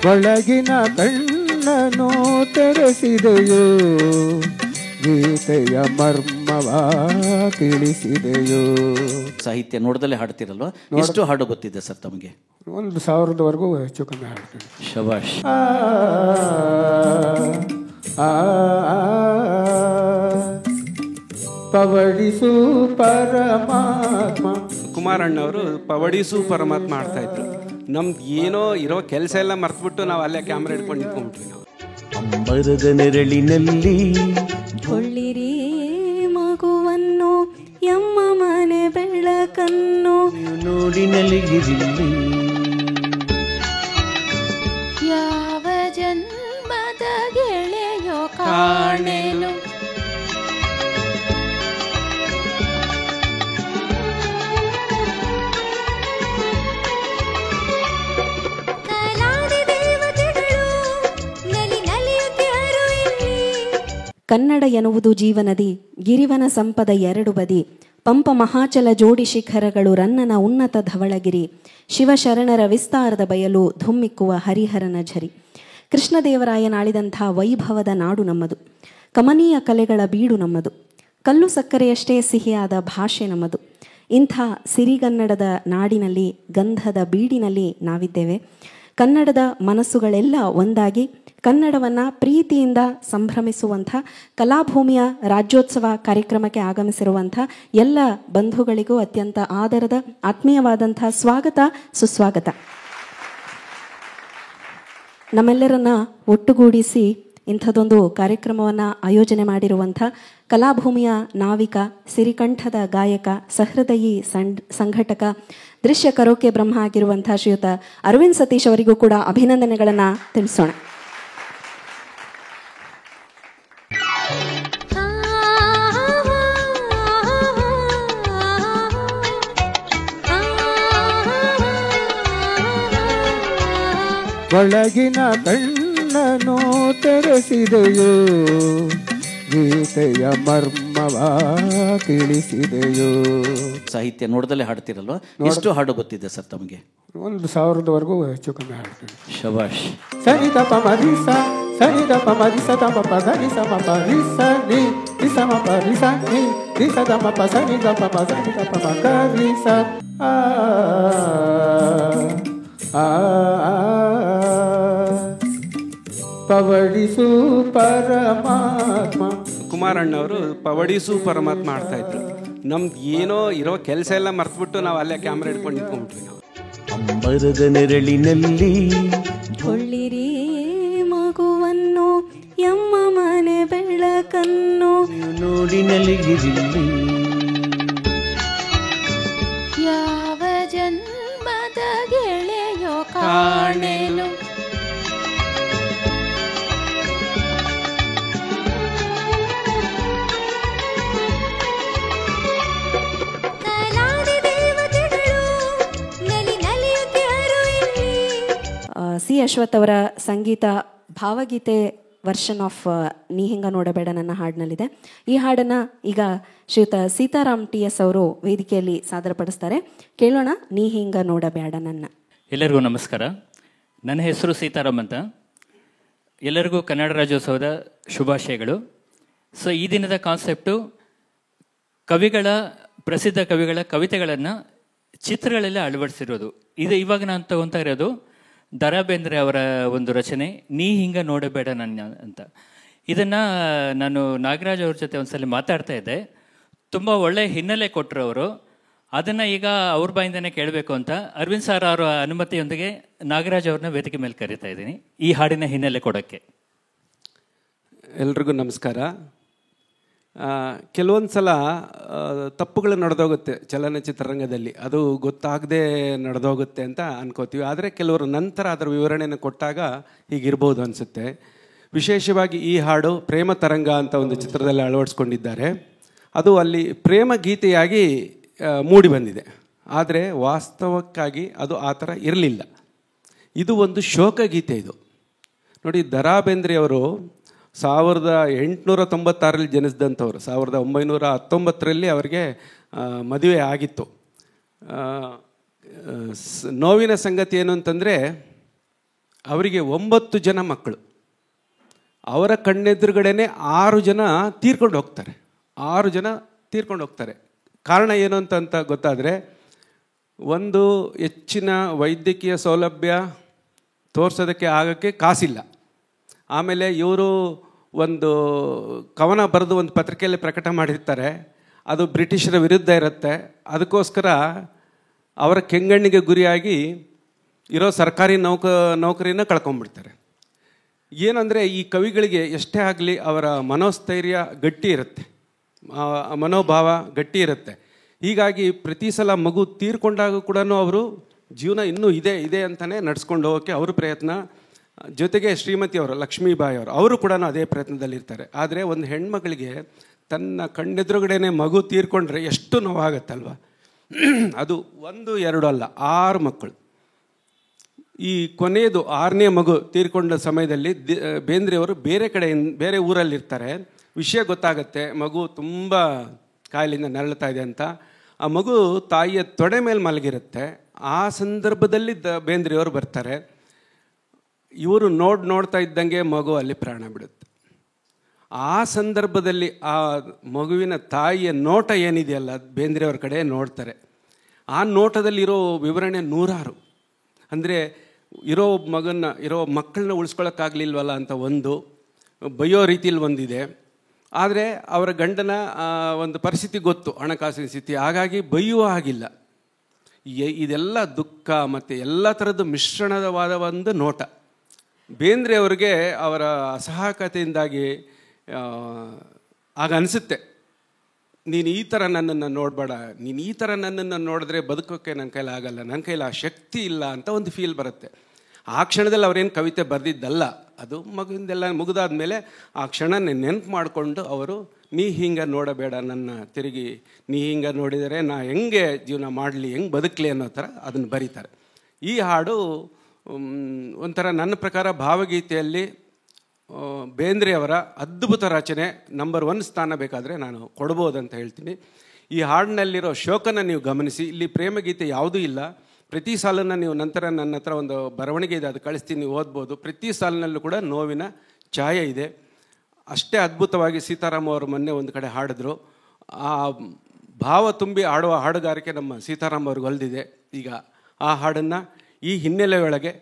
ಒಳಗಿನ ಕಣ್ಣನು ತೆರೆಸಿದೆಯೋ, ಗೀತೆಯ ಮರ್ಮವ ತಿಳಿಸಿದೆಯೋ. ಸಾಹಿತ್ಯ ನೋಡ್ದಲ್ಲೇ ಹಾಡ್ತಿರಲ್ವ? ಎಷ್ಟು ಹಾಡು ಗೊತ್ತಿದೆ ಸರ್ ತಮಗೆ? 1000ವರೆಗೂ ಹೆಚ್ಚು ಕಮ್ಮಿ ಹಾಡ್ತೀನಿ. ಶಬಾಷ್. ಪವಡಿಸು ಪರಮಾತ್ಮ. ಕುಮಾರಣ್ಣವರು ಪವಡಿಸು ಪರಮಾತ್ಮ ಆಡ್ತಾ ಇದ್ರು. ನಮ್ದು ಏನೋ ಇರೋ ಕೆಲಸ ಎಲ್ಲ ಮರ್ತ್ಬಿಟ್ಟು ನಾವು ಅಲ್ಲೇ ಕ್ಯಾಮ್ರಾ ಹಿಡ್ಕೊಂಡು ನಿಂತ್ಕೊಂಡ್ಬಿಟ್ವಿ. ನಾವು ಅಂಬರದ ನೆರಳಿನಲ್ಲಿ ಕೊಳ್ಳಿರಿ ಮಗುವನ್ನು, ಎಮ್ಮ ಮನೆ ಬೆಳಕನ್ನು ನೋಡಿ ನಲಿಗಿರಿಲ್ಲಿ. ಯಾವ ಜನ್ಮದ ಗೆಳೆಯೋ ಕಾಣೆನು. ಕನ್ನಡ ಎನ್ನುವುದು ಜೀವನದಿ, ಗಿರಿವನ ಸಂಪದ ಎರಡು ಬದಿ. ಪಂಪ ಮಹಾಚಲ ಜೋಡಿ ಶಿಖರಗಳು, ರನ್ನನ ಉನ್ನತ ಧವಳಗಿರಿ. ಶಿವಶರಣರ ವಿಸ್ತಾರದ ಬಯಲು, ಧುಮ್ಮಿಕ್ಕುವ ಹರಿಹರನ ಝರಿ. ಕೃಷ್ಣದೇವರಾಯನಾಳಿದಂಥ ವೈಭವದ ನಾಡು ನಮ್ಮದು. ಕಮನೀಯ ಕಲೆಗಳ ಬೀಡು ನಮ್ಮದು. ಕಲ್ಲು ಸಕ್ಕರೆಯಷ್ಟೇ ಸಿಹಿಯಾದ ಭಾಷೆ ನಮ್ಮದು. ಇಂಥ ಸಿರಿಗನ್ನಡದ ನಾಡಿನಲ್ಲಿ, ಗಂಧದ ಬೀಡಿನಲ್ಲಿ ನಾವಿದ್ದೇವೆ. ಕನ್ನಡದ ಮನಸ್ಸುಗಳೆಲ್ಲ ಒಂದಾಗಿ ಕನ್ನಡವನ್ನು ಪ್ರೀತಿಯಿಂದ ಸಂಭ್ರಮಿಸುವಂಥ ಕಲಾಭೂಮಿಯ ರಾಜ್ಯೋತ್ಸವ ಕಾರ್ಯಕ್ರಮಕ್ಕೆ ಆಗಮಿಸಿರುವಂಥ ಎಲ್ಲ ಬಂಧುಗಳಿಗೂ ಅತ್ಯಂತ ಆದರದ ಆತ್ಮೀಯವಾದಂಥ ಸ್ವಾಗತ, ಸುಸ್ವಾಗತ. ನಮ್ಮೆಲ್ಲರನ್ನ ಒಟ್ಟುಗೂಡಿಸಿ ಇಂಥದ್ದೊಂದು ಕಾರ್ಯಕ್ರಮವನ್ನು ಆಯೋಜನೆ ಮಾಡಿರುವಂಥ ಕಲಾಭೂಮಿಯ ನಾವಿಕ, ಸಿರಿಕಂಠದ ಗಾಯಕ, ಸಹೃದಯಿ ಸಂಘಟಕ, ದೃಶ್ಯ ಕರೋಕೆ ಬ್ರಹ್ಮ ಆಗಿರುವಂಥ ಶ್ರೀಯುತ ಅರವಿಂದ್ ಸತೀಶ್ ಅವರಿಗೂ ಕೂಡ ಅಭಿನಂದನೆಗಳನ್ನು ತಿಳಿಸೋಣ. ಒಳಗಿನ ಕಣ್ಣನು ತೆರೆಸಿದೆಯೋ, ಗೀತೆಯ ಮರ್ಮವ ತಿಳಿಸಿದೆಯೋ. ಸಾಹಿತ್ಯ ನೋಡ್ದಲ್ಲೇ ಹಾಡ್ತಿರಲ್ವ? ಎಷ್ಟು ಹಾಡು ಗೊತ್ತಿದೆ ಸರ್ ತಮಗೆ? 1000ವರೆಗೂ ಹೆಚ್ಚು ಕಮ್ಮಿ ಹಾಡ್ತೀನಿ. ಶಬಾಷ್. ಸನಿ ದಪ ಮರಿಸ, ಸನಿ ದಪ ಮರಿಸ ದಮ ಪ ಸನಿ ಸಮ ಪರಿಸ ನಿ ನಿ ಸಮ ಪರಿಸ ನಿ ನಿ ಸ ದಮ ಪ ಸನಿ ದಪ ಪ ಸನಿ ದಪ ಮ ಕರಿಸ. ಪವಡಿಸು ಪರಮಾತ್ಮ. ಕುಮಾರಣ್ಣವರು ಪವಡಿಸು ಪರಮಾತ್ಮ ಆಡ್ತಾ ಇದ್ರು. ನಮ್ದು ಏನೋ ಇರೋ ಕೆಲಸ ಎಲ್ಲ ಮರ್ತ್ಬಿಟ್ಟು ನಾವು ಅಲ್ಲೇ ಕ್ಯಾಮ್ರಾ ಹಿಡ್ಕೊಂಡು ನಿಂತ್ಕೊಂಡ್ಬಿಟ್ವಿ. ನಾವು ಅಂಬರದ ನೆರಳಿನಲ್ಲಿ ಕೊಳ್ಳಿರಿ ಮಗುವನ್ನು, ಎಮ್ಮ ಮನೆ ಬೆಳಕನ್ನು ನೋಡಿ ನಲಿಗಿರಿಲ್ಲಿ. ಯಾವ ಜನ್ಮದ ಗೆಳೆಯೋ ಕಾಣೆನು. ಸಿ ಅಶ್ವಥ್ ಅವರ ಸಂಗೀತ, ಭಾವಗೀತೆ ವರ್ಷನ್ ಆಫ್ ನೀ ಹಿಂಗ ನೋಡಬೇಡ ನನ್ನ ಹಾಡಿನಲ್ಲಿದೆ. ಈ ಹಾಡನ್ನು ಈಗ ಶ್ರೀಯುತ ಸೀತಾರಾಮ್ TS ಅವರು ವೇದಿಕೆಯಲ್ಲಿ ಸಾದರಪಡಿಸ್ತಾರೆ. ಕೇಳೋಣ, ನೀ ಹಿಂಗ ನೋಡಬೇಡ ನನ್ನ. ಎಲ್ಲರಿಗೂ ನಮಸ್ಕಾರ. ನನ್ನ ಹೆಸರು ಸೀತಾರಾಮ್ ಅಂತ. ಎಲ್ಲರಿಗೂ ಕನ್ನಡ ರಾಜ್ಯೋತ್ಸವದ ಶುಭಾಶಯಗಳು. ಸೊ ಈ ದಿನದ ಕಾನ್ಸೆಪ್ಟು ಪ್ರಸಿದ್ಧ ಕವಿಗಳ ಕವಿತೆಗಳನ್ನು ಚಿತ್ರಗಳಲ್ಲಿ ಅಳವಡಿಸಿರೋದು. ಇದು ಇವಾಗ ನಾನು ತಗೊತಾ ಇರೋದು ದ.ರಾ ಬೇಂದ್ರೆ ಅವರ ಒಂದು ರಚನೆ, ನೀ ಹಿಂಗ ನೋಡಬೇಡ ನನ್ನ ಅಂತ. ಇದನ್ನು ನಾನು ನಾಗರಾಜ್ ಅವ್ರ ಜೊತೆ ಒಂದ್ಸಲ ಮಾತಾಡ್ತಾ ಇದ್ದೆ. ತುಂಬ ಒಳ್ಳೆಯ ಹಿನ್ನೆಲೆ ಕೊಟ್ಟರು ಅವರು. ಅದನ್ನು ಈಗ ಅವ್ರ ಬಾಯಿಂದನೇ ಕೇಳಬೇಕು ಅಂತ ಅರವಿಂದ್ ಸರ್ ಅವರ ಅನುಮತಿಯೊಂದಿಗೆ ನಾಗರಾಜ್ ಅವ್ರನ್ನ ವೇದಿಕೆ ಮೇಲೆ ಕರೀತಾ ಇದ್ದೀನಿ ಈ ಹಾಡಿನ ಹಿನ್ನೆಲೆ ಕೊಡೋಕ್ಕೆ. ಎಲ್ರಿಗೂ ನಮಸ್ಕಾರ. ಕೆಲವೊಂದು ಸಲ ತಪ್ಪುಗಳು ನಡೆದೋಗುತ್ತೆ ಚಲನಚಿತ್ರರಂಗದಲ್ಲಿ, ಅದು ಗೊತ್ತಾಗದೆ ನಡೆದೋಗುತ್ತೆ ಅಂತ ಅನ್ಕೋತೀವಿ. ಆದರೆ ಕೆಲವರು ನಂತರ ಅದರ ವಿವರಣೆಯನ್ನು ಕೊಟ್ಟಾಗ ಹೀಗಿರ್ಬೋದು ಅನಿಸುತ್ತೆ. ವಿಶೇಷವಾಗಿ ಈ ಹಾಡು ಪ್ರೇಮ ತರಂಗ ಅಂತ ಒಂದು ಚಿತ್ರದಲ್ಲಿ ಅಳವಡಿಸ್ಕೊಂಡಿದ್ದಾರೆ. ಅದು ಅಲ್ಲಿ ಪ್ರೇಮ ಗೀತೆಯಾಗಿ ಮೂಡಿ ಬಂದಿದೆ. ಆದರೆ ವಾಸ್ತವಕ್ಕಾಗಿ ಅದು ಆ ಥರ ಇರಲಿಲ್ಲ. ಇದು ಒಂದು ಶೋಕಗೀತೆ. ಇದು ನೋಡಿ, ದ.ರಾ ಬೇಂದ್ರೆಯವರು 1896 ಜನಿಸಿದಂಥವ್ರು. 1919 ಅವರಿಗೆ ಮದುವೆ ಆಗಿತ್ತು. ನೋವಿನ ಸಂಗತಿ ಏನು ಅಂತಂದರೆ, ಅವರಿಗೆ 9 ಜನ ಮಕ್ಕಳು. ಅವರ ಕಣ್ಣೆದುರುಗಡೆನೆ 6 ಜನ ತೀರ್ಕೊಂಡು ಹೋಗ್ತಾರೆ. 6 ಜನ ತೀರ್ಕೊಂಡು ಹೋಗ್ತಾರೆ. ಕಾರಣ ಏನು ಅಂತ ಗೊತ್ತಾದರೆ, ಒಂದು ಹೆಚ್ಚಿನ ವೈದ್ಯಕೀಯ ಸೌಲಭ್ಯ ತೋರಿಸೋದಕ್ಕೆ ಆಗೋಕ್ಕೆ ಕಾಸಿಲ್ಲ. ಆಮೇಲೆ ಇವರು ಒಂದು ಕವನ ಬರೆದು ಒಂದು ಪತ್ರಿಕೆಯಲ್ಲಿ ಪ್ರಕಟ ಮಾಡಿರ್ತಾರೆ, ಅದು ಬ್ರಿಟಿಷರ ವಿರುದ್ಧ ಇರುತ್ತೆ. ಅದಕ್ಕೋಸ್ಕರ ಅವರ ಕೆಂಗಣ್ಣಿಗೆ ಗುರಿಯಾಗಿ ಇರೋ ಸರ್ಕಾರಿ ನೌಕರಿನ ಕಳ್ಕೊಂಡ್ಬಿಡ್ತಾರೆ. ಏನಂದರೆ ಈ ಕವಿಗಳಿಗೆ ಎಷ್ಟೇ ಆಗಲಿ ಅವರ ಮನೋಸ್ಥೈರ್ಯ ಗಟ್ಟಿ ಇರುತ್ತೆ, ಮನೋಭಾವ ಗಟ್ಟಿ ಇರುತ್ತೆ. ಹೀಗಾಗಿ ಪ್ರತಿ ಸಲ ಮಗು ತೀರ್ಕೊಂಡಾಗ ಕೂಡ ಅವರು ಜೀವನ ಇನ್ನೂ ಇದೆ ಅಂತಲೇ ನಡ್ಸ್ಕೊಂಡು ಹೋಗೋಕ್ಕೆ ಅವರು ಪ್ರಯತ್ನ. ಜೊತೆಗೆ ಶ್ರೀಮತಿಯವರು, ಲಕ್ಷ್ಮೀಬಾಯಿ ಅವರು ಕೂಡ ಅದೇ ಪ್ರಯತ್ನದಲ್ಲಿರ್ತಾರೆ. ಆದರೆ ಒಂದು ಹೆಣ್ಮಗಳಿಗೆ ತನ್ನ ಕಣ್ಣೆದುರುಗಡೆನೆ ಮಗು ತೀರ್ಕೊಂಡ್ರೆ ಎಷ್ಟು ನೋವಾಗತ್ತಲ್ವ. ಅದು 1, 2 ಅಲ್ಲ, 6 ಮಕ್ಕಳು. ಈ ಕೊನೆಯದು 6ನೇ ಮಗು ತೀರ್ಕೊಂಡ ಸಮಯದಲ್ಲಿ ಬೇಂದ್ರೆಯವರು ಬೇರೆ ಊರಲ್ಲಿರ್ತಾರೆ. ವಿಷಯ ಗೊತ್ತಾಗತ್ತೆ, ಮಗು ತುಂಬ ಕಾಯಿಲೆಯಿಂದ ನರಳುತ್ತಾ ಇದೆ ಅಂತ. ಆ ಮಗು ತಾಯಿಯ ತೊಡೆ ಮೇಲೆ ಮಲಗಿರುತ್ತೆ. ಆ ಸಂದರ್ಭದಲ್ಲಿ ಬೇಂದ್ರೆಯವರು ಬರ್ತಾರೆ. ಇವರು ನೋಡ್ತಾ ಇದ್ದಂಗೆ ಮಗು ಅಲ್ಲಿ ಪ್ರಾಣ ಬಿಡುತ್ತೆ. ಆ ಸಂದರ್ಭದಲ್ಲಿ ಆ ಮಗುವಿನ ತಾಯಿಯ ನೋಟ ಏನಿದೆಯಲ್ಲ, ಬೇಂದ್ರೆಯವ್ರ ಕಡೆ ನೋಡ್ತಾರೆ. ಆ ನೋಟದಲ್ಲಿರೋ ವಿವರಣೆ 100. ಅಂದರೆ ಇರೋ ಮಕ್ಕಳನ್ನ ಉಳಿಸ್ಕೊಳ್ಳೋಕ್ಕಾಗಲಿಲ್ವಲ್ಲ ಅಂತ ಒಂದು ಬೈಯೋ ರೀತಿಯಲ್ಲಿ ಒಂದಿದೆ. ಆದರೆ ಅವರ ಗಂಡನ ಒಂದು ಪರಿಸ್ಥಿತಿ ಗೊತ್ತು, ಹಣಕಾಸಿನ ಸ್ಥಿತಿ, ಹಾಗಾಗಿ ಬೈಯುವ ಆಗಿಲ್ಲ. ಇದೆಲ್ಲ ದುಃಖ ಮತ್ತು ಎಲ್ಲ ಥರದ್ದು ಮಿಶ್ರಣವಾದ ಒಂದು ನೋಟ. ಬೇಂದ್ರೆಯವ್ರಿಗೆ ಅವರ ಅಸಹಾಯಕತೆಯಿಂದಾಗಿ ಆಗ ಅನಿಸುತ್ತೆ, ನೀನು ಈ ಥರ ನನ್ನನ್ನು ನೋಡಬೇಡ, ನೀನು ಈ ಥರ ನನ್ನನ್ನು ನೋಡಿದ್ರೆ ಬದುಕೋಕ್ಕೆ ನನ್ನ ಕೈಲಿ ಆಗಲ್ಲ, ನನ್ನ ಕೈಲಿ ಆ ಶಕ್ತಿ ಇಲ್ಲ ಅಂತ ಒಂದು ಫೀಲ್ ಬರುತ್ತೆ. ಆ ಕ್ಷಣದಲ್ಲಿ ಅವ್ರೇನು ಕವಿತೆ ಬರೆದಿದ್ದಲ್ಲ, ಅದು ಮಗುವಿಂದೆಲ್ಲ ಮುಗಿದಾದ ಮೇಲೆ ಆ ಕ್ಷಣನ ನೆನಪು ಮಾಡಿಕೊಂಡು ಅವರು ನೀ ಹಿಂಗೆ ನೋಡಬೇಡ ನನ್ನ ತಿರುಗಿ, ನೀ ಹಿಂಗೆ ನೋಡಿದರೆ ನಾ ಹೆಂಗೆ ಜೀವನ ಮಾಡಲಿ, ಹೆಂಗೆ ಬದುಕಲಿ ಅನ್ನೋ ಥರ ಅದನ್ನು ಬರೀತಾರೆ. ಈ ಹಾಡು ಒಂಥರ ನನ್ನ ಪ್ರಕಾರ ಭಾವಗೀತೆಯಲ್ಲಿ ಬೇಂದ್ರೆಯವರ ಅದ್ಭುತ ರಚನೆ. ನಂಬರ್ 1 ಸ್ಥಾನ ಬೇಕಾದರೆ ನಾನು ಕೊಡ್ಬೋದಂತ ಹೇಳ್ತೀನಿ. ಈ ಹಾಡಿನಲ್ಲಿರೋ ಶೋಕನ ನೀವು ಗಮನಿಸಿ. ಇಲ್ಲಿ ಪ್ರೇಮಗೀತೆ ಯಾವುದೂ ಇಲ್ಲ. ಪ್ರತಿ ಸಾಲನ್ನು ನೀವು ನಂತರ ನನ್ನ ಹತ್ರ ಒಂದು ಬರವಣಿಗೆ ಇದೆ, ಅದು ಕಳಿಸ್ತೀನಿ, ಓದ್ಬೋದು. ಪ್ರತಿ ಸಾಲಿನಲ್ಲೂ ಕೂಡ ನೋವಿನ ಛಾಯೆ ಇದೆ. ಅಷ್ಟೇ ಅದ್ಭುತವಾಗಿ ಸೀತಾರಾಮ್ ಅವರು ಮೊನ್ನೆ ಒಂದು ಕಡೆ ಹಾಡಿದ್ರು. ಆ ಭಾವ ತುಂಬಿ ಆಡುವ ಹಾಡುಗಾರಿಕೆ ನಮ್ಮ ಸೀತಾರಾಮ್ ಅವ್ರಿಗೆ ಒಲಿದಿದೆ. ಈಗ ಆ ಹಾಡನ್ನು ಈ ಹಿನ್ನೆಲೆಯೊಳಗೆ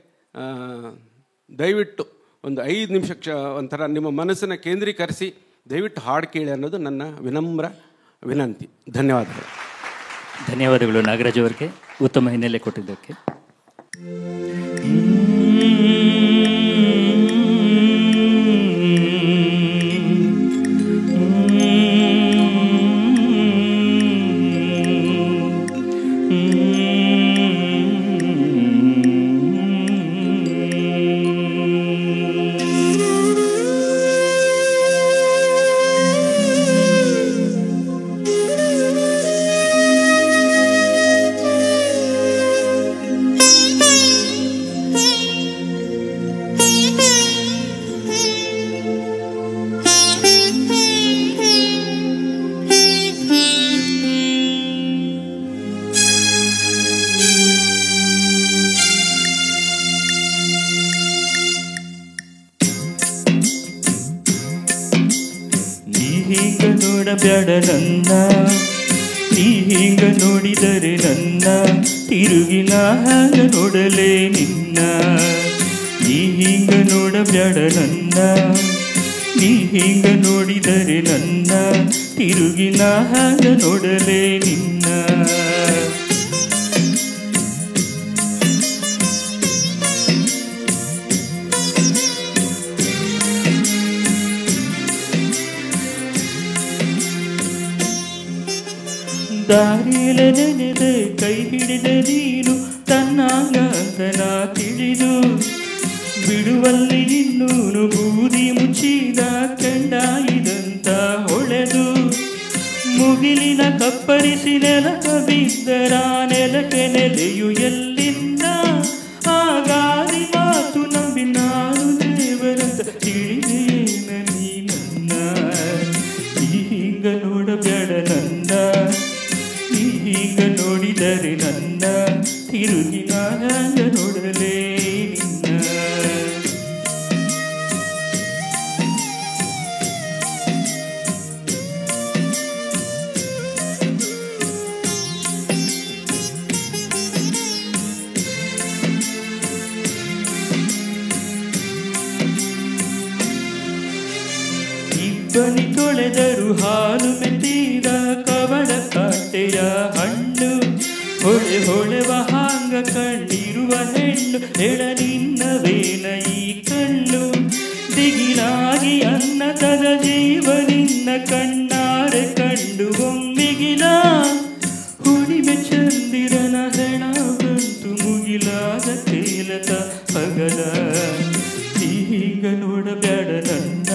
ದಯವಿಟ್ಟು ಒಂದು 5 ನಿಮಿಷ ಒಂಥರ ನಿಮ್ಮ ಮನಸ್ಸನ್ನು ಕೇಂದ್ರೀಕರಿಸಿ ದಯವಿಟ್ಟು ಹಾಡು ಕೇಳಿ ಅನ್ನೋದು ನನ್ನ ವಿನಮ್ರ ವಿನಂತಿ. ಧನ್ಯವಾದಗಳು. ಧನ್ಯವಾದಗಳು ನಾಗರಾಜ್ ಅವರಿಗೆ ಉತ್ತಮ ಹಿನ್ನೆಲೆ ಕೊಟ್ಟಿದ್ದಕ್ಕೆ. ನೋಡಬೇಡ ನನ್ನ, ನೀ ಹಿಂಗ ನೋಡಿದರೆ ನನ್ನ ತಿರುಗಿನ ಹಾಗ ನೋಡಲೇ ನಿನ್ನ. ನೀ ಹಿಂಗ ನೋಡಬೇಡ ನನ್ನ, ನೀ ಹಿಂಗ ನೋಡಿದರೆ ನನ್ನ ತಿರುಗಿನ ಹಾಗ ನೋಡಲೇ ನಿನ್ನ. ದಾರಿಲ ನೆನೆದೆ ಕೈ ಹಿಡಿದ ನೀನು ತನ್ನಾಗ ಅಂತ ನಾ ತಿಳಿದು, ಬಿಡುವಲ್ಲಿ ಇನ್ನೂನು ಬೂದಿ ಮುಚ್ಚಿದ ಕೆಂಡಾಯಿದಂತ ಹೊಳೆದು, ಮುಗಿಲಿನ ಕಪ್ಪರಿಸಿ ನೆಲಕ ಬಿದ್ದರ ನೆಲಕ್ಕೆ ನೆಲೆಯು ಎಲ್ಲಿಂದ, ಆ ಗಾಳಿ ಮಾತು ನಂಬಿ ನಾನು ದೇವರಂತ ತಿಳಿದೇನ ನೀ ನನ್ನ. ಹಿಂಗ ನೋಡಬೇಡ ನನ್ನ, ನೀ ಹಿಂಗ ನೋಡಿದರೆ ನನ್ನ ತಿರುಗಿ ನಾಗ ನೋಡಲೇ ನಿನ್ನ. ಹನಿ ತೊಳೆದರು ಹಾಲು ಮೆತ್ತಿದ ಕವಳ ಕಾಟೆಯ ಹಣ್ಣು ಹೊಳೆ ಹೊಳೆವ ಹಾಂಗ ಕಣ್ಣಿರುವ ಹೆಣ್ಣು ಎಡ ನಿನ್ನವೇನ ಈ ಕಣ್ಣು ದಿಗಿಲಾಗಿ ಅನ್ನತದ ಜೀವನಿನ್ನ ಕಣ್ಣಾರೆ ಕಂಡು ಒಮ್ಮಿಗಿಲ ಹುಣಿಮೆ ಚಂದಿರನ ಹೆಣ ಬಂತು ಮುಗಿಲಾದ ತೇಲತ ಪಗಲ ನೀಗ ನೋಡಬೇಡ ನನ್ನ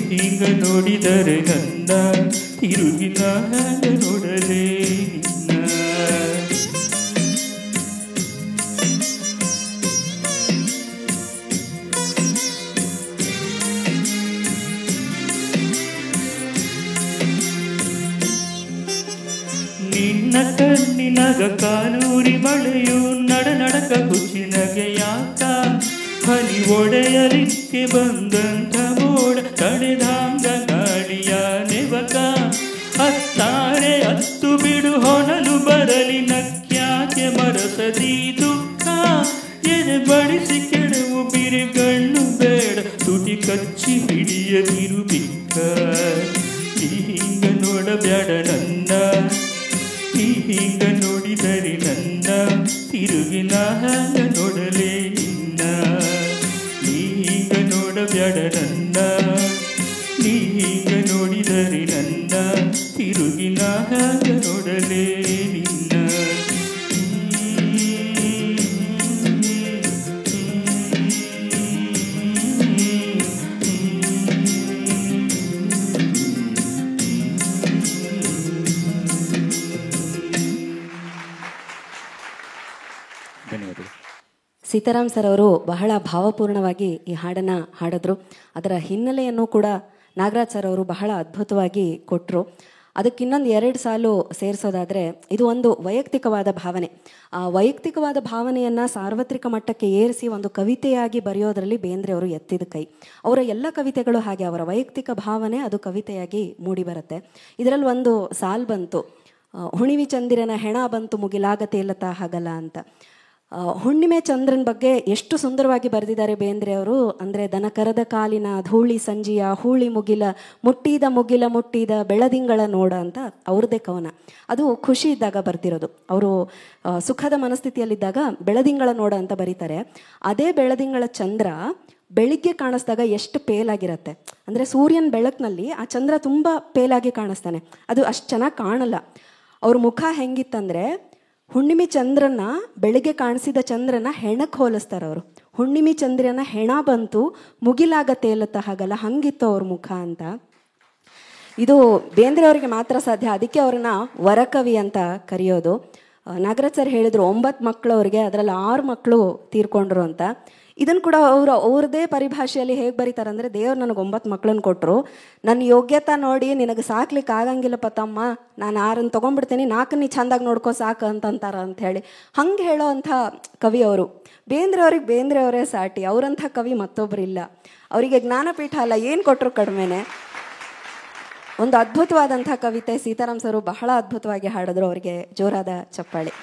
ನೀಗ ನೋಡಿದರೆ ನನ್ನ ತಿರುಗಿ ನಾನು ನೋಡಲೇ ನಿನ್ನ ನಿನ್ನ ಕಣ್ಣಿನಗ ಕಾಲೂರಿ ಮಳೆಯು ನಡನಡಕ ಕುಚಿನಗೆ ಯಾಕ ಹನಿ ಒಡೆಯಲಿಕ್ಕೆ ಬಂದಂಥ ಮೋಡ ತಡೆದಾಂಗ ಗಾಳಿಯ ನೆವಕ ಹತ್ತಾರೆ ಹತ್ತು ಬಿಡು ಹೊನಲು ಬರಲಿ ನಕ್ಯಾಕೆ ಮರಸದಿ ದುಃಖ ಎದೆ ಬಡಿಸಿ ಕೆಡವು ಬಿರಿಗಣ್ಣು ಬೇಡ ತುಟಿ ಕಚ್ಚಿ ಹಿಡಿಯದಿರು ಬಿಕ್ಕ ಈಗ ನೋಡಬೇಡ ನನ್ನ ಈಗ ನೋಡಿದರೆ ನನ್ನ ತಿರುಗಿ ನಾಗ ನೋಡಲೇ ನಿನ್ನ ಈಗ ನೋಡಬೇಡ ನನ್ನ ಈಗ ನೋಡಿದರೆ ನನ್ನ ತಿರುಗಿ ನಾಗ ನೋಡಲೇ ನಿನ್ನ ಸೀತಾರಾಮ್ ಸರ್ ಅವರು ಬಹಳ ಭಾವಪೂರ್ಣವಾಗಿ ಈ ಹಾಡನ್ನು ಹಾಡಿದ್ರು. ಅದರ ಹಿನ್ನೆಲೆಯನ್ನು ಕೂಡ ನಾಗರಾಜ್ ಸರ್ ಅವರು ಬಹಳ ಅದ್ಭುತವಾಗಿ ಕೊಟ್ಟರು. ಅದಕ್ಕಿನ್ನೊಂದು 2 ಸಾಲು ಸೇರಿಸೋದಾದರೆ ಇದು ಒಂದು ವೈಯಕ್ತಿಕವಾದ ಭಾವನೆ. ಆ ವೈಯಕ್ತಿಕವಾದ ಭಾವನೆಯನ್ನು ಸಾರ್ವತ್ರಿಕ ಮಟ್ಟಕ್ಕೆ ಏರಿಸಿ ಒಂದು ಕವಿತೆಯಾಗಿ ಬರೆಯೋದರಲ್ಲಿ ಬೇಂದ್ರೆ ಅವರು ಎತ್ತಿದ ಕೈ. ಅವರ ಎಲ್ಲ ಕವಿತೆಗಳು ಹಾಗೆ, ಅವರ ವೈಯಕ್ತಿಕ ಭಾವನೆ ಅದು ಕವಿತೆಯಾಗಿ ಮೂಡಿಬರುತ್ತೆ. ಇದರಲ್ಲಿ ಒಂದು ಸಾಲು ಬಂತು, ಹುಣಿವಿ ಚಂದಿರನ ಹೆಣ ಬಂತು ಮುಗಿಲಾಗತೇಲತ ಹಗಲ ಅಂತ. ಹುಣ್ಣಿಮೆ ಚಂದ್ರನ ಬಗ್ಗೆ ಎಷ್ಟು ಸುಂದರವಾಗಿ ಬರೆದಿದ್ದಾರೆ ಬೇಂದ್ರೆ ಅವರು ಅಂದರೆ, ದನ ಕರದ ಕಾಲಿನ ಧೂಳಿ ಸಂಜಿಯ ಹೂಳಿ ಮುಗಿಲ ಮುಟ್ಟಿದ ಬೆಳದಿಂಗಳ ನೋಡ ಅಂತ ಅವ್ರದ್ದೇ ಕವನ. ಅದು ಖುಷಿ ಇದ್ದಾಗ ಬರ್ತಿರೋದು. ಅವರು ಸುಖದ ಮನಸ್ಥಿತಿಯಲ್ಲಿದ್ದಾಗ ಬೆಳದಿಂಗಳ ನೋಡ ಅಂತ ಬರೀತಾರೆ. ಅದೇ ಬೆಳದಿಂಗಳ ಚಂದ್ರ ಬೆಳಿಗ್ಗೆ ಕಾಣಿಸ್ದಾಗ ಎಷ್ಟು ಪೇಲಾಗಿರುತ್ತೆ ಅಂದರೆ, ಸೂರ್ಯನ ಬೆಳಕಿನಲ್ಲಿ ಆ ಚಂದ್ರ ತುಂಬ ಪೇಲಾಗಿ ಕಾಣಿಸ್ತಾನೆ. ಅದು ಅಷ್ಟು ಚೆನ್ನಾಗಿ ಕಾಣಲ್ಲ. ಅವ್ರ ಮುಖ ಹೆಂಗಿತ್ತಂದರೆ, ಹುಣ್ಣಿಮೆ ಚಂದ್ರನ ಬೆಳಿಗ್ಗೆ ಕಾಣಿಸಿದ ಚಂದ್ರನ ಹೆಣಕ್ಕೆ ಹೋಲಿಸ್ತಾರೆ ಅವರು. ಹುಣ್ಣಿಮೆ ಚಂದ್ರನ ಹೆಣ ಬಂತು ಮುಗಿಲಾಗ ತೇಲತ್ತ ಹಾಗಲ್ಲ, ಹಂಗಿತ್ತು ಅವ್ರ ಮುಖ ಅಂತ. ಇದು ಬೇಂದ್ರೆ ಅವರಿಗೆ ಮಾತ್ರ ಸಾಧ್ಯ, ಅದಕ್ಕೆ ಅವ್ರನ್ನ ವರಕವಿ ಅಂತ ಕರೆಯೋದು. ನಾಗರಾಜ್ ಸರ್ ಹೇಳಿದರು 9 ಮಕ್ಕಳು ಅವ್ರಿಗೆ, ಅದರಲ್ಲಿ 6 ಮಕ್ಕಳು ತೀರ್ಕೊಂಡ್ರು ಅಂತ. ಇದನ್ನು ಕೂಡ ಅವ್ರದ್ದೇ ಪರಿಭಾಷೆಯಲ್ಲಿ ಹೇಗೆ ಬರೀತಾರೆ ಅಂದರೆ, ದೇವ್ರು ನನಗೆ 9 ಮಕ್ಕಳನ್ನು ಕೊಟ್ಟರು, ನನ್ನ ಯೋಗ್ಯತೆ ನೋಡಿ ನಿನಗೆ ಸಾಕ್ಲಿಕ್ಕೆ ಆಗಂಗಿಲ್ಲಪ್ಪ ತಮ್ಮ, ನಾನು 6 ತೊಗೊಂಡ್ಬಿಡ್ತೀನಿ, 4 ನೀ ಚೆಂದಾಗಿ ನೋಡ್ಕೋ ಸಾಕು ಅಂತಂತಾರ ಅಂಥೇಳಿ ಹಂಗೆ ಹೇಳೋ ಅಂಥ ಕವಿ ಅವರು. ಬೇಂದ್ರೆ ಅವ್ರಿಗೆ ಬೇಂದ್ರೆ ಅವರೇ ಸಾಟಿ, ಅವರಂಥ ಕವಿ ಮತ್ತೊಬ್ಬರಿಲ್ಲ. ಅವರಿಗೆ ಜ್ಞಾನಪೀಠ ಅಲ್ಲ, ಏನು ಕೊಟ್ಟರು ಕಡಿಮೆನೆ. ಒಂದು ಅದ್ಭುತವಾದಂಥ ಕವಿತೆ. ಸೀತಾರಾಮ್ ಸರು ಬಹಳ ಅದ್ಭುತವಾಗಿ ಹಾಡಿದ್ರು, ಅವರಿಗೆ ಜೋರಾದ ಚಪ್ಪಾಳೆ.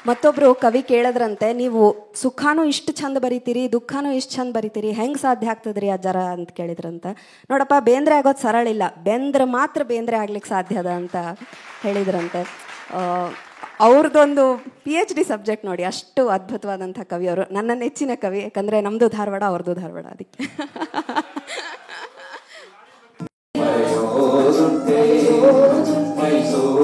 ಮತ್ತೊಬ್ಬರು ಕವಿ ಕೇಳಿದ್ರಂತೆ, ನೀವು ಸುಖನೂ ಇಷ್ಟು ಚಂದ ಬರಿತೀರಿ, ದುಃಖನೂ ಇಷ್ಟು ಚಂದ ಬರಿತೀರಿ, ಹೆಂಗೆ ಸಾಧ್ಯ ಆಗ್ತದ್ರಿ ಅಜ್ಜರ ಅಂತ ಕೇಳಿದ್ರಂತ. ನೋಡಪ್ಪ, ಬೇಂದ್ರೆ ಆಗೋದು ಸರಳ ಇಲ್ಲ, ಬೆಂದ್ರೆ ಮಾತ್ರ ಬೇಂದ್ರೆ ಆಗ್ಲಿಕ್ಕೆ ಸಾಧ್ಯ ಅದ ಅಂತ ಹೇಳಿದ್ರಂತೆ. ಅವ್ರದ್ದೊಂದು PhD ಸಬ್ಜೆಕ್ಟ್ ನೋಡಿ, ಅಷ್ಟು ಅದ್ಭುತವಾದಂಥ ಕವಿಯವರು. ನನ್ನ ನೆಚ್ಚಿನ ಕವಿ, ಯಾಕಂದರೆ ನಮ್ಮದು ಧಾರವಾಡ, ಅವ್ರದ್ದು ಧಾರವಾಡ, ಅದಕ್ಕೆ. ಮೈಸೂರು